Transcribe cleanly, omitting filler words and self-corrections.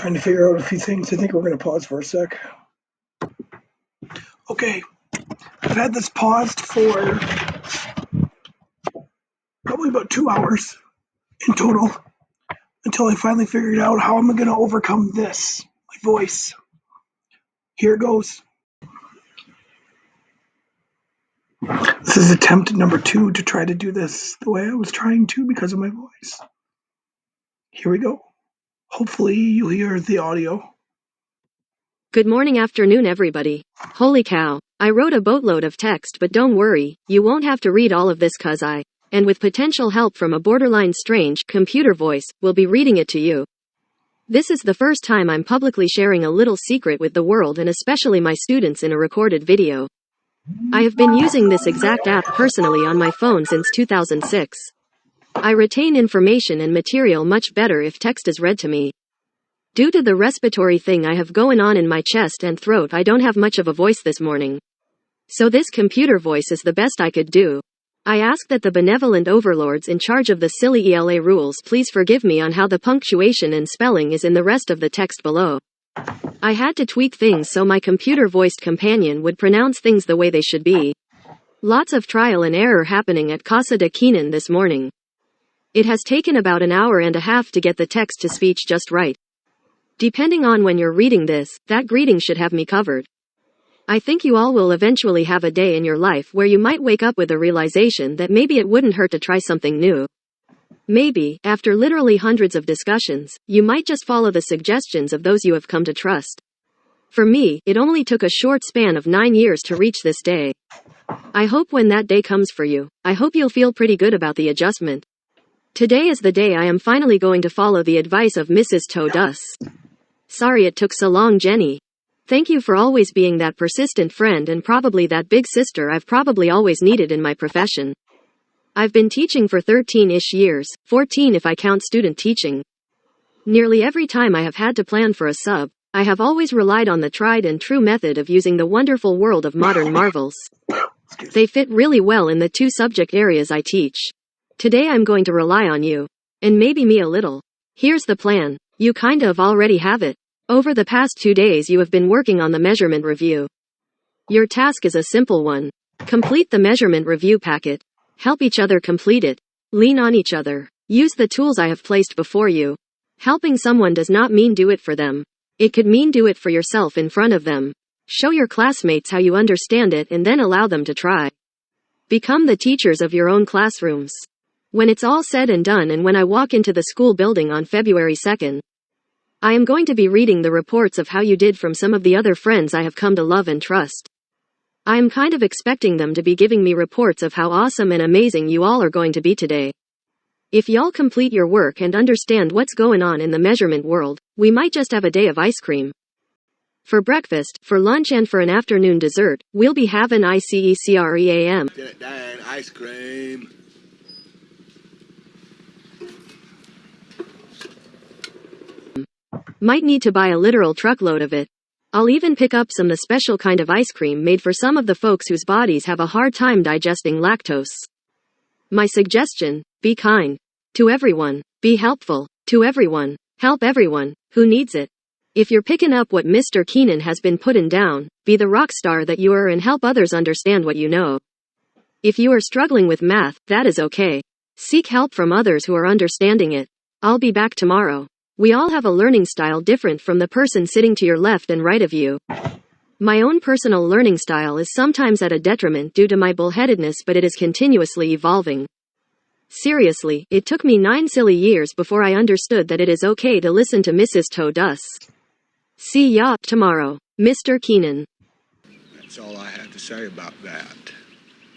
Trying to figure out a few things. I think we're going to pause for a sec. Okay, I've had this paused for probably about 2 hours in total until I finally figured out how I'm going to overcome this, my voice. Here it goes. This is attempt number 2 to try to do this the way I was trying to because of my voice. Here we go. Hopefully you'll hear the audio. Good morning, afternoon, everybody. Holy cow. I wrote a boatload of text, but don't worry, you won't have to read all of this cause I, and with potential help from a borderline strange computer voice, will be reading it to you. This is the first time I'm publicly sharing a little secret with the world and especially my students in a recorded video. I have been using this exact app personally on my phone since 2006. I retain information and material much better if text is read to me. Due to the respiratory thing I have going on in my chest and throat, I don't have much of a voice this morning. So this computer voice is the best I could do. I ask that the benevolent overlords in charge of the silly ELA rules please forgive me on how the punctuation and spelling is in the rest of the text below. I had to tweak things so my computer-voiced companion would pronounce things the way they should be. Lots of trial and error happening at Casa de Keenan this morning. It has taken about an hour and a half to get the text-to-speech just right. Depending on when you're reading this, that greeting should have me covered. I think you all will eventually have a day in your life where you might wake up with a realization that maybe it wouldn't hurt to try something new. Maybe, after literally hundreds of discussions, you might just follow the suggestions of those you have come to trust. For me, it only took a short span of 9 years to reach this day. I hope when that day comes for you, I hope you'll feel pretty good about the adjustment. Today is the day I am finally going to follow the advice of Mrs. Toadus. Sorry it took so long, Jenny. Thank you for always being that persistent friend and probably that big sister I've probably always needed in my profession. I've been teaching for 13-ish years, 14 if I count student teaching. Nearly every time I have had to plan for a sub, I have always relied on the tried and true method of using the wonderful world of modern marvels. They fit really well in the 2 subject areas I teach. Today I'm going to rely on you. And maybe me a little. Here's the plan. You kind of already have it. Over the past 2 days you have been working on the measurement review. Your task is a simple one. Complete the measurement review packet. Help each other complete it. Lean on each other. Use the tools I have placed before you. Helping someone does not mean do it for them. It could mean do it for yourself in front of them. Show your classmates how you understand it and then allow them to try. Become the teachers of your own classrooms. When it's all said and done and when I walk into the school building on February 2nd, I am going to be reading the reports of how you did from some of the other friends I have come to love and trust. I am kind of expecting them to be giving me reports of how awesome and amazing you all are going to be today. If y'all complete your work and understand what's going on in the measurement world, we might just have a day of ice cream. For breakfast, for lunch and for an afternoon dessert, we'll be having ICECREAM. Ice cream. Might need to buy a literal truckload of it. I'll even pick up some the special kind of ice cream made for some of the folks whose bodies have a hard time digesting lactose. My suggestion, be kind. To everyone. Be helpful. To everyone. Help everyone who needs it. If you're picking up what Mr. Keenan has been putting down, be the rock star that you are and help others understand what you know. If you are struggling with math, that is okay. Seek help from others who are understanding it. I'll be back tomorrow. We all have a learning style different from the person sitting to your left and right of you. My own personal learning style is sometimes at a detriment due to my bullheadedness, but it is continuously evolving. Seriously, it took me 9 silly years before I understood that it is okay to listen to Mrs. Toadus. See ya tomorrow, Mr. Keenan. That's all I have to say about that.